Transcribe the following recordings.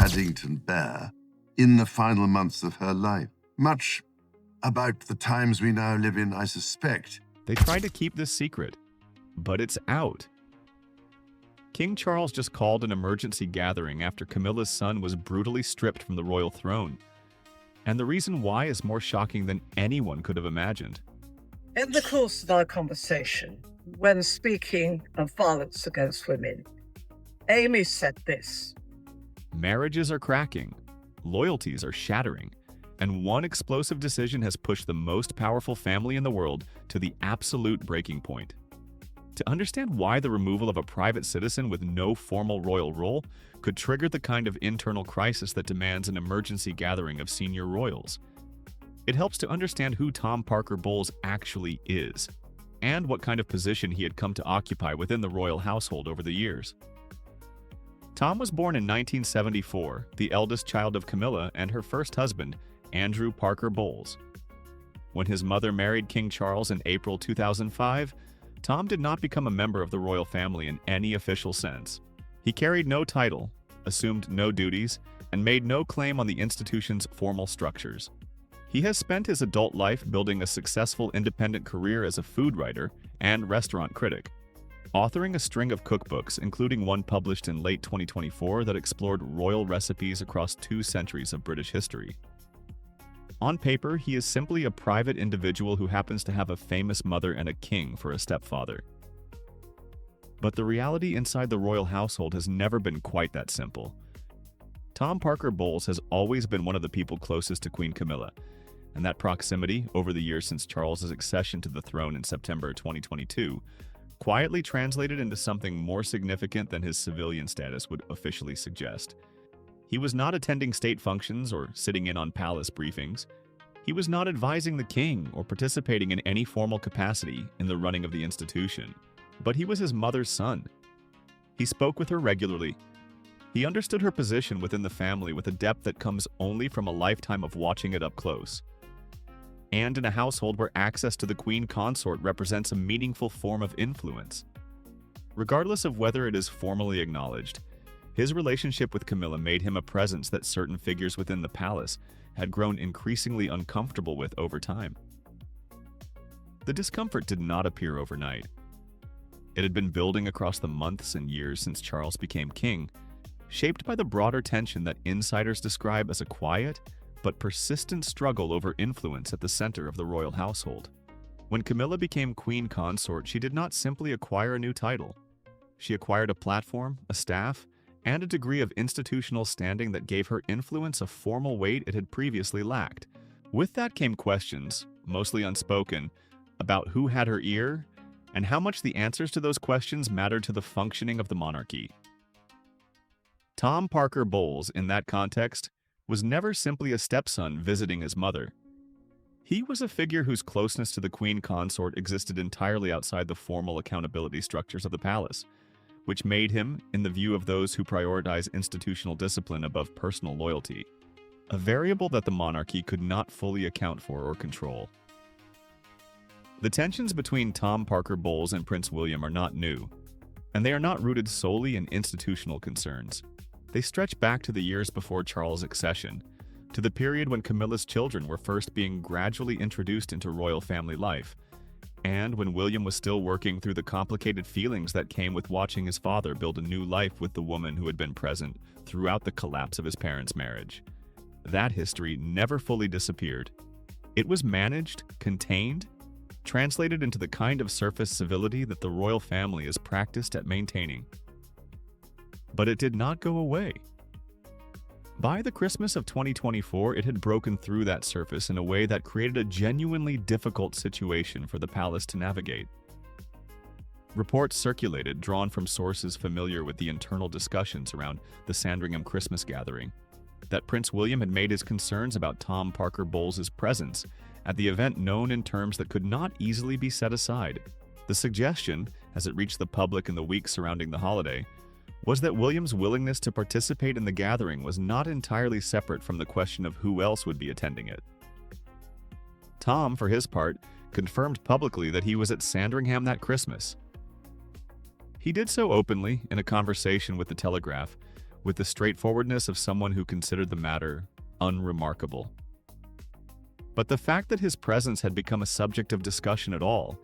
Paddington Bear in the final months of her life. Much about the times we now live in, I suspect. They tried to keep this secret, but it's out. King Charles just called an emergency gathering after Camilla's son was brutally stripped from the royal throne. And the reason why is more shocking than anyone could have imagined. In the course of our conversation, when speaking of violence against women, Amy said this: Marriages are cracking, loyalties are shattering, and one explosive decision has pushed the most powerful family in the world to the absolute breaking point. To understand why the removal of a private citizen with no formal royal role could trigger the kind of internal crisis that demands an emergency gathering of senior royals, it helps to understand who Tom Parker Bowles actually is, and what kind of position he had come to occupy within the royal household over the years. Tom was born in 1974, the eldest child of Camilla and her first husband, Andrew Parker Bowles. When his mother married King Charles in April 2005, Tom did not become a member of the royal family in any official sense. He carried no title, assumed no duties, and made no claim on the institution's formal structures. He has spent his adult life building a successful independent career as a food writer and restaurant critic, authoring a string of cookbooks, including one published in late 2024 that explored royal recipes across 2 centuries of British history. On paper, he is simply a private individual who happens to have a famous mother and a king for a stepfather. But the reality inside the royal household has never been quite that simple. Tom Parker Bowles has always been one of the people closest to Queen Camilla, and that proximity, over the years since Charles's accession to the throne in September 2022, quietly translated into something more significant than his civilian status would officially suggest. He was not attending state functions or sitting in on palace briefings. He was not advising the king or participating in any formal capacity in the running of the institution. But he was his mother's son. He spoke with her regularly. He understood her position within the family with a depth that comes only from a lifetime of watching it up close. And in a household where access to the queen consort represents a meaningful form of influence. Regardless of whether it is formally acknowledged, his relationship with Camilla made him a presence that certain figures within the palace had grown increasingly uncomfortable with over time. The discomfort did not appear overnight. It had been building across the months and years since Charles became king, shaped by the broader tension that insiders describe as a quiet but persistent struggle over influence at the center of the royal household. When Camilla became queen consort, she did not simply acquire a new title. She acquired a platform, a staff, and a degree of institutional standing that gave her influence a formal weight it had previously lacked. With that came questions, mostly unspoken, about who had her ear and how much the answers to those questions mattered to the functioning of the monarchy. Tom Parker Bowles, in that context, was never simply a stepson visiting his mother. He was a figure whose closeness to the queen consort existed entirely outside the formal accountability structures of the palace, which made him, in the view of those who prioritize institutional discipline above personal loyalty, a variable that the monarchy could not fully account for or control. The tensions between Tom Parker Bowles and Prince William are not new, and they are not rooted solely in institutional concerns. They stretch back to the years before Charles' accession, to the period when Camilla's children were first being gradually introduced into royal family life, and when William was still working through the complicated feelings that came with watching his father build a new life with the woman who had been present throughout the collapse of his parents' marriage. That history never fully disappeared. It was managed, contained, translated into the kind of surface civility that the royal family is practiced at maintaining. But it did not go away. By the Christmas of 2024, it had broken through that surface in a way that created a genuinely difficult situation for the palace to navigate. Reports circulated, drawn from sources familiar with the internal discussions around the Sandringham Christmas gathering, that Prince William had made his concerns about Tom Parker Bowles' presence at the event known in terms that could not easily be set aside. The suggestion, as it reached the public in the weeks surrounding the holiday, was that William's willingness to participate in the gathering was not entirely separate from the question of who else would be attending it. Tom, for his part, confirmed publicly that he was at Sandringham that Christmas. He did so openly in a conversation with The Telegraph, with the straightforwardness of someone who considered the matter unremarkable. But the fact that his presence had become a subject of discussion at all,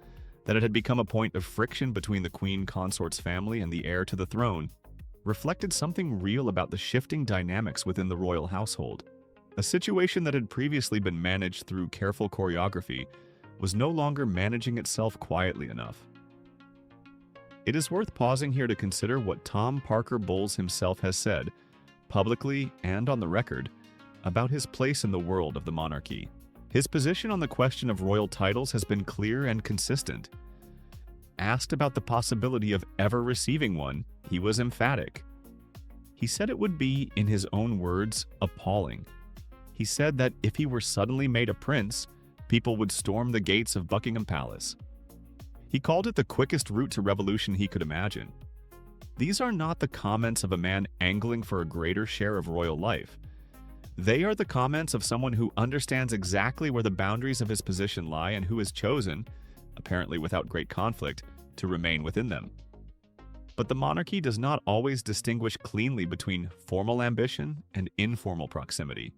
that it had become a point of friction between the queen consort's family and the heir to the throne, reflected something real about the shifting dynamics within the royal household. A situation that had previously been managed through careful choreography was no longer managing itself quietly enough. It is worth pausing here to consider what Tom Parker Bowles himself has said, publicly and on the record, about his place in the world of the monarchy. His position on the question of royal titles has been clear and consistent. Asked about the possibility of ever receiving one, he was emphatic. He said it would be, in his own words, appalling. He said that if he were suddenly made a prince, people would storm the gates of Buckingham Palace. He called it the quickest route to revolution he could imagine. These are not the comments of a man angling for a greater share of royal life. They are the comments of someone who understands exactly where the boundaries of his position lie and who has chosen, apparently without great conflict, to remain within them. But the monarchy does not always distinguish cleanly between formal ambition and informal proximity.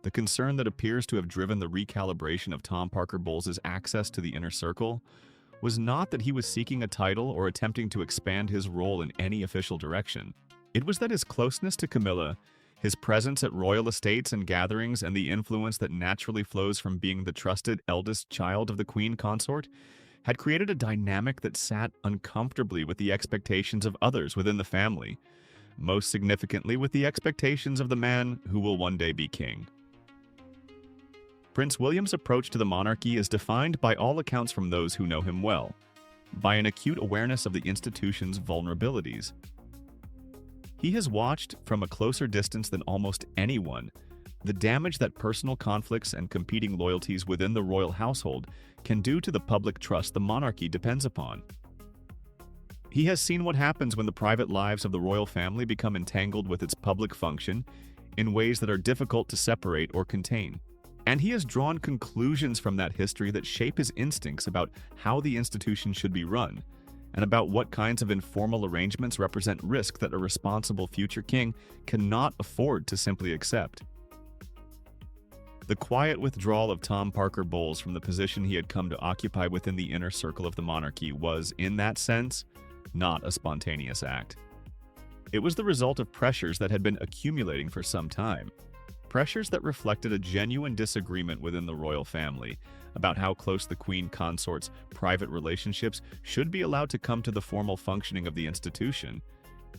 The concern that appears to have driven the recalibration of Tom Parker Bowles' access to the inner circle was not that he was seeking a title or attempting to expand his role in any official direction. It was that his closeness to Camilla, his presence at royal estates and gatherings, and the influence that naturally flows from being the trusted eldest child of the queen consort had created a dynamic that sat uncomfortably with the expectations of others within the family, most significantly with the expectations of the man who will one day be king. Prince William's approach to the monarchy is defined by all accounts from those who know him well, by an acute awareness of the institution's vulnerabilities. He has watched, from a closer distance than almost anyone, the damage that personal conflicts and competing loyalties within the royal household can do to the public trust the monarchy depends upon. He has seen what happens when the private lives of the royal family become entangled with its public function in ways that are difficult to separate or contain. And he has drawn conclusions from that history that shape his instincts about how the institution should be run, and about what kinds of informal arrangements represent risk that a responsible future king cannot afford to simply accept. The quiet withdrawal of Tom Parker Bowles from the position he had come to occupy within the inner circle of the monarchy was, in that sense, not a spontaneous act. It was the result of pressures that had been accumulating for some time, pressures that reflected a genuine disagreement within the royal family about how close the queen consort's private relationships should be allowed to come to the formal functioning of the institution,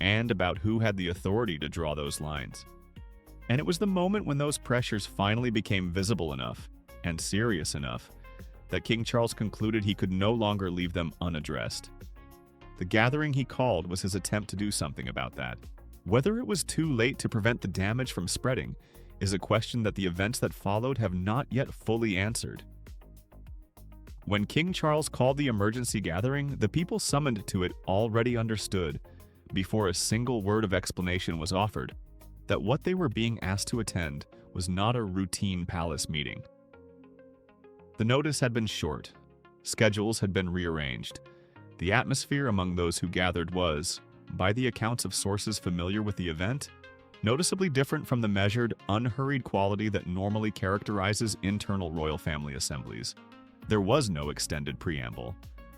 and about who had the authority to draw those lines. And it was the moment when those pressures finally became visible enough and serious enough that King Charles concluded he could no longer leave them unaddressed. The gathering he called was his attempt to do something about that. Whether it was too late to prevent the damage from spreading is a question that the events that followed have not yet fully answered. When King Charles called the emergency gathering, the people summoned to it already understood, before a single word of explanation was offered, that what they were being asked to attend was not a routine palace meeting. The notice had been short, schedules had been rearranged. The atmosphere among those who gathered was, by the accounts of sources familiar with the event, noticeably different from the measured, unhurried quality that normally characterizes internal royal family assemblies. There was no extended preamble.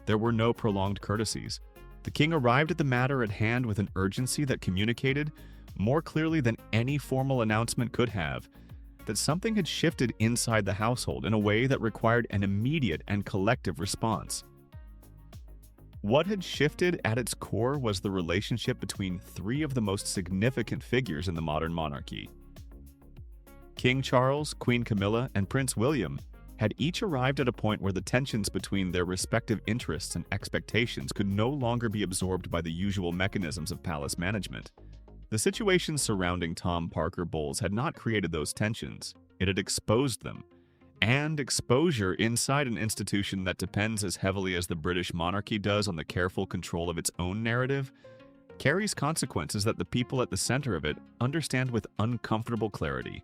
There were no prolonged courtesies. The king arrived at the matter at hand with an urgency that communicated, more clearly than any formal announcement could have, that something had shifted inside the household in a way that required an immediate and collective response. What had shifted at its core was the relationship between three of the most significant figures in the modern monarchy. King Charles, Queen Camilla, and Prince William had each arrived at a point where the tensions between their respective interests and expectations could no longer be absorbed by the usual mechanisms of palace management. The situation surrounding Tom Parker Bowles had not created those tensions, it had exposed them. And exposure inside an institution that depends as heavily as the British monarchy does on the careful control of its own narrative carries consequences that the people at the center of it understand with uncomfortable clarity.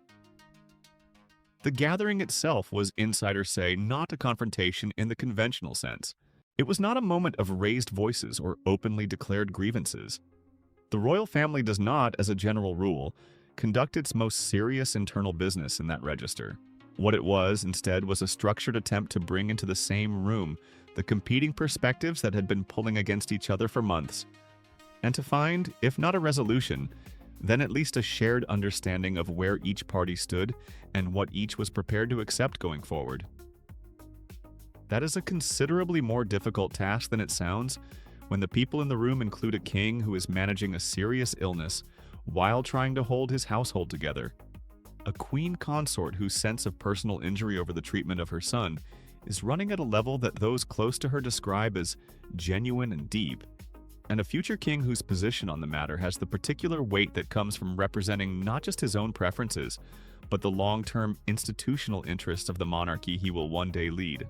The gathering itself was, insiders say, not a confrontation in the conventional sense. It was not a moment of raised voices or openly declared grievances. The royal family does not, as a general rule, conduct its most serious internal business in that register. What it was, instead, was a structured attempt to bring into the same room the competing perspectives that had been pulling against each other for months, and to find, if not a resolution, then at least a shared understanding of where each party stood and what each was prepared to accept going forward. That is a considerably more difficult task than it sounds when the people in the room include a king who is managing a serious illness while trying to hold his household together, a queen consort whose sense of personal injury over the treatment of her son is running at a level that those close to her describe as genuine and deep, and a future king whose position on the matter has the particular weight that comes from representing not just his own preferences, but the long-term institutional interests of the monarchy he will one day lead.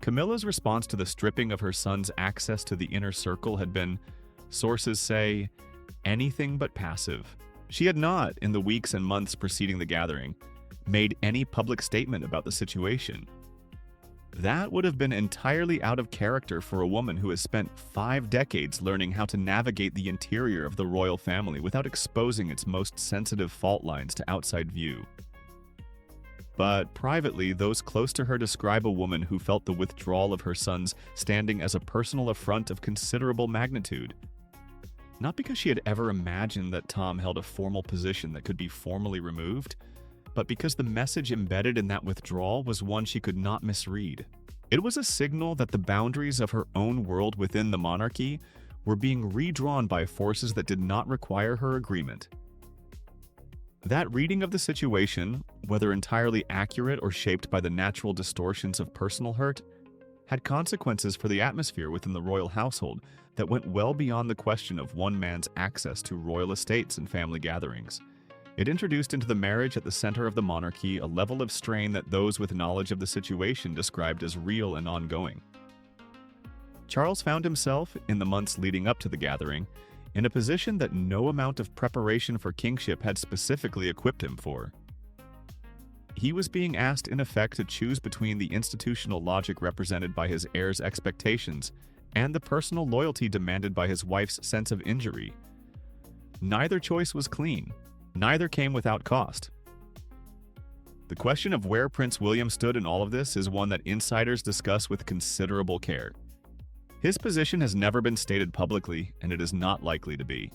Camilla's response to the stripping of her son's access to the inner circle had been, sources say, anything but passive. She had not, in the weeks and months preceding the gathering, made any public statement about the situation. That would have been entirely out of character for a woman who has spent 5 decades learning how to navigate the interior of the royal family without exposing its most sensitive fault lines to outside view. But privately, those close to her describe a woman who felt the withdrawal of her son's standing as a personal affront of considerable magnitude. Not because she had ever imagined that Tom held a formal position that could be formally removed, but because the message embedded in that withdrawal was one she could not misread. It was a signal that the boundaries of her own world within the monarchy were being redrawn by forces that did not require her agreement. That reading of the situation, whether entirely accurate or shaped by the natural distortions of personal hurt, had consequences for the atmosphere within the royal household that went well beyond the question of one man's access to royal estates and family gatherings. It introduced into the marriage at the center of the monarchy a level of strain that those with knowledge of the situation described as real and ongoing. Charles found himself, in the months leading up to the gathering, in a position that no amount of preparation for kingship had specifically equipped him for. He was being asked, in effect, to choose between the institutional logic represented by his heir's expectations and the personal loyalty demanded by his wife's sense of injury. Neither choice was clean. Neither came without cost. The question of where Prince William stood in all of this is one that insiders discuss with considerable care. His position has never been stated publicly, and it is not likely to be.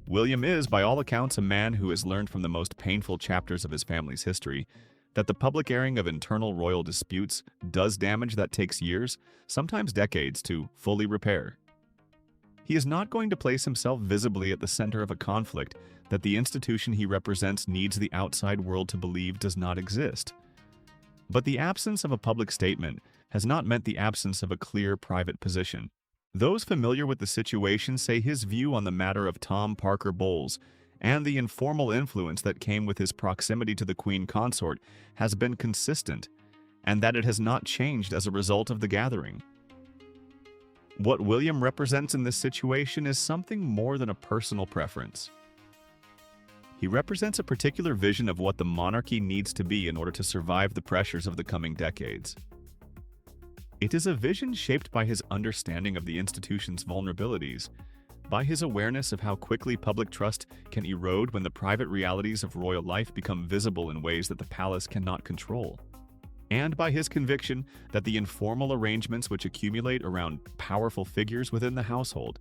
William is, by all accounts, a man who has learned from the most painful chapters of his family's history that the public airing of internal royal disputes does damage that takes years, sometimes decades, to fully repair. He is not going to place himself visibly at the center of a conflict that the institution he represents needs the outside world to believe does not exist. But the absence of a public statement has not meant the absence of a clear private position. Those familiar with the situation say his view on the matter of Tom Parker Bowles and the informal influence that came with his proximity to the Queen Consort has been consistent, and that it has not changed as a result of the gathering. What William represents in this situation is something more than a personal preference. He represents a particular vision of what the monarchy needs to be in order to survive the pressures of the coming decades. It is a vision shaped by his understanding of the institution's vulnerabilities, by his awareness of how quickly public trust can erode when the private realities of royal life become visible in ways that the palace cannot control, and by his conviction that the informal arrangements which accumulate around powerful figures within the household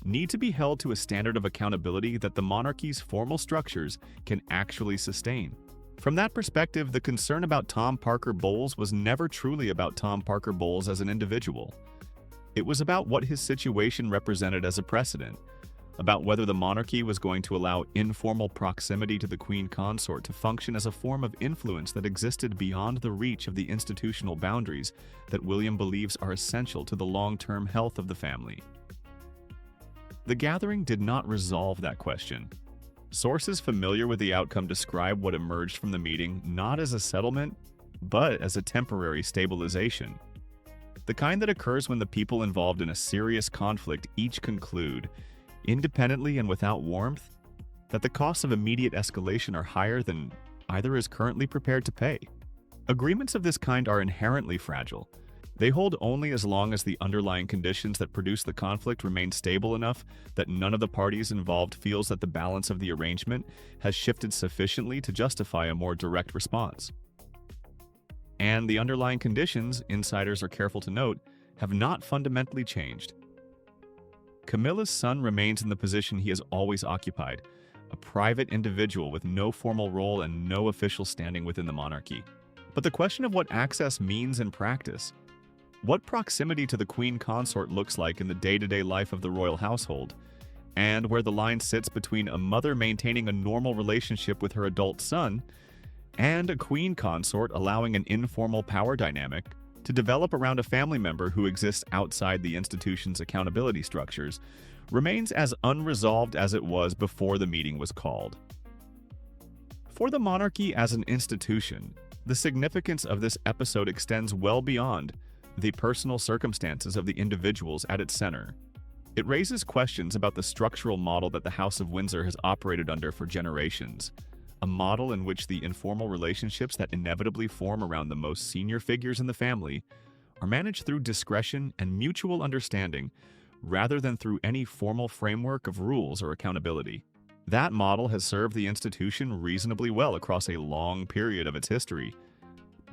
need to be held to a standard of accountability that the monarchy's formal structures can actually sustain. From that perspective, the concern about Tom Parker Bowles was never truly about Tom Parker Bowles as an individual. It was about what his situation represented as a precedent, about whether the monarchy was going to allow informal proximity to the Queen Consort to function as a form of influence that existed beyond the reach of the institutional boundaries that William believes are essential to the long-term health of the family. The gathering did not resolve that question. Sources familiar with the outcome describe what emerged from the meeting not as a settlement, but as a temporary stabilization. The kind that occurs when the people involved in a serious conflict each conclude, independently and without warmth, that the costs of immediate escalation are higher than either is currently prepared to pay. Agreements of this kind are inherently fragile, They hold only as long as the underlying conditions that produce the conflict remain stable enough that none of the parties involved feels that the balance of the arrangement has shifted sufficiently to justify a more direct response. And the underlying conditions, insiders are careful to note, have not fundamentally changed. Camilla's son remains in the position he has always occupied, a private individual with no formal role and no official standing within the monarchy. But the question of what access means in practice, what proximity to the queen consort looks like in the day-to-day life of the royal household, and where the line sits between a mother maintaining a normal relationship with her adult son and a queen consort allowing an informal power dynamic to develop around a family member who exists outside the institution's accountability structures, remains as unresolved as it was before the meeting was called. For the monarchy as an institution, the significance of this episode extends well beyond the personal circumstances of the individuals at its center. It raises questions about the structural model that the House of Windsor has operated under for generations, a model in which the informal relationships that inevitably form around the most senior figures in the family are managed through discretion and mutual understanding rather than through any formal framework of rules or accountability. That model has served the institution reasonably well across a long period of its history,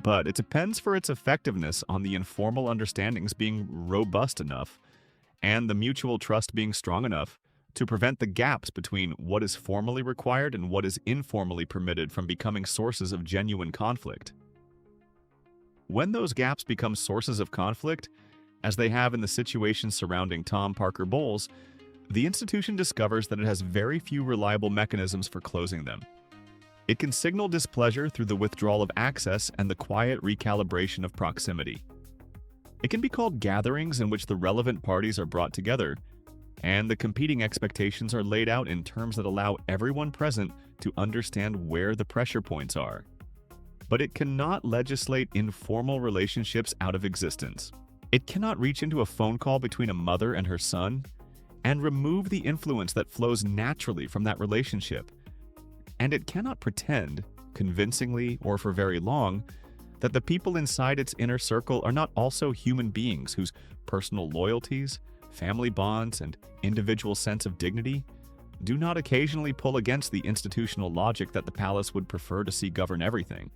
but it depends for its effectiveness on the informal understandings being robust enough and the mutual trust being strong enough to prevent the gaps between what is formally required and what is informally permitted from becoming sources of genuine conflict. When those gaps become sources of conflict, as they have in the situation surrounding Tom Parker Bowles, the institution discovers that it has very few reliable mechanisms for closing them. It can signal displeasure through the withdrawal of access and the quiet recalibration of proximity. It can be called gatherings in which the relevant parties are brought together, and the competing expectations are laid out in terms that allow everyone present to understand where the pressure points are. But it cannot legislate informal relationships out of existence. It cannot reach into a phone call between a mother and her son and remove the influence that flows naturally from that relationship. And it cannot pretend, convincingly or for very long, that the people inside its inner circle are not also human beings whose personal loyalties, family bonds, and individual sense of dignity do not occasionally pull against the institutional logic that the palace would prefer to see govern everything.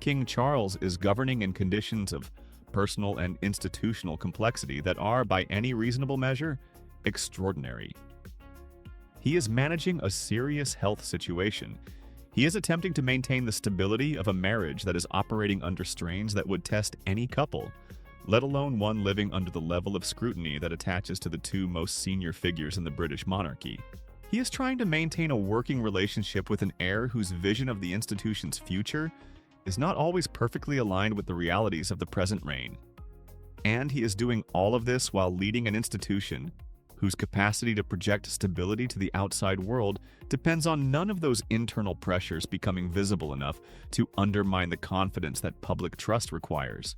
King Charles is governing in conditions of personal and institutional complexity that are, by any reasonable measure, extraordinary. He is managing a serious health situation. He is attempting to maintain the stability of a marriage that is operating under strains that would test any couple, let alone one living under the level of scrutiny that attaches to the two most senior figures in the British monarchy. He is trying to maintain a working relationship with an heir whose vision of the institution's future is not always perfectly aligned with the realities of the present reign. And he is doing all of this while leading an institution whose capacity to project stability to the outside world depends on none of those internal pressures becoming visible enough to undermine the confidence that public trust requires.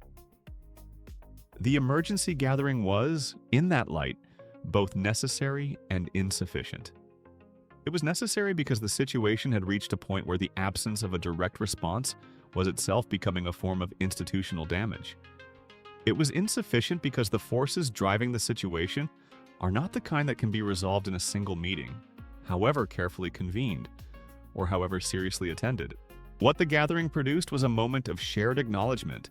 The emergency gathering was, in that light, both necessary and insufficient. It was necessary because the situation had reached a point where the absence of a direct response was itself becoming a form of institutional damage. It was insufficient because the forces driving the situation are not the kind that can be resolved in a single meeting, however carefully convened, or however seriously attended. What the gathering produced was a moment of shared acknowledgement,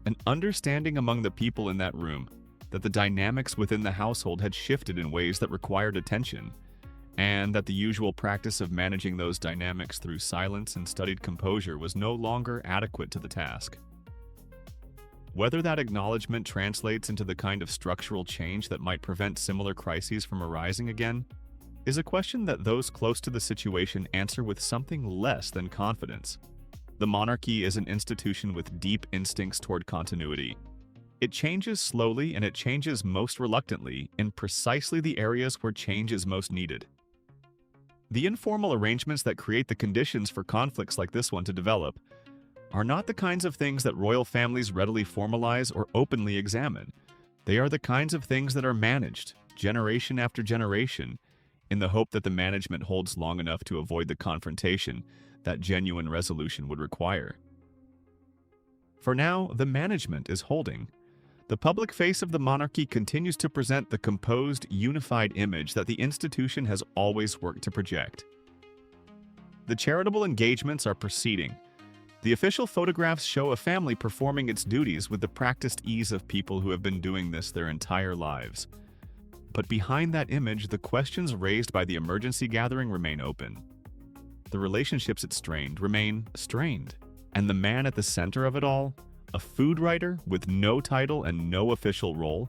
an understanding among the people in that room that the dynamics within the household had shifted in ways that required attention, and that the usual practice of managing those dynamics through silence and studied composure was no longer adequate to the task. Whether that acknowledgement translates into the kind of structural change that might prevent similar crises from arising again is a question that those close to the situation answer with something less than confidence. The monarchy is an institution with deep instincts toward continuity. It changes slowly and it changes most reluctantly in precisely the areas where change is most needed. The informal arrangements that create the conditions for conflicts like this one to develop are not the kinds of things that royal families readily formalize or openly examine. They are the kinds of things that are managed, generation after generation, in the hope that the management holds long enough to avoid the confrontation that genuine resolution would require. For now, the management is holding. The public face of the monarchy continues to present the composed, unified image that the institution has always worked to project. The charitable engagements are proceeding. The official photographs show a family performing its duties with the practiced ease of people who have been doing this their entire lives. But behind that image, the questions raised by the emergency gathering remain open. The relationships it strained remain strained. And the man at the center of it all, a food writer with no title and no official role,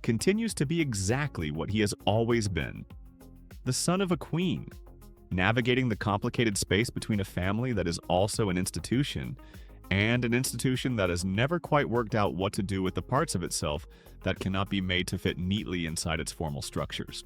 continues to be exactly what he has always been. The son of a queen, navigating the complicated space between a family that is also an institution and an institution that has never quite worked out what to do with the parts of itself that cannot be made to fit neatly inside its formal structures.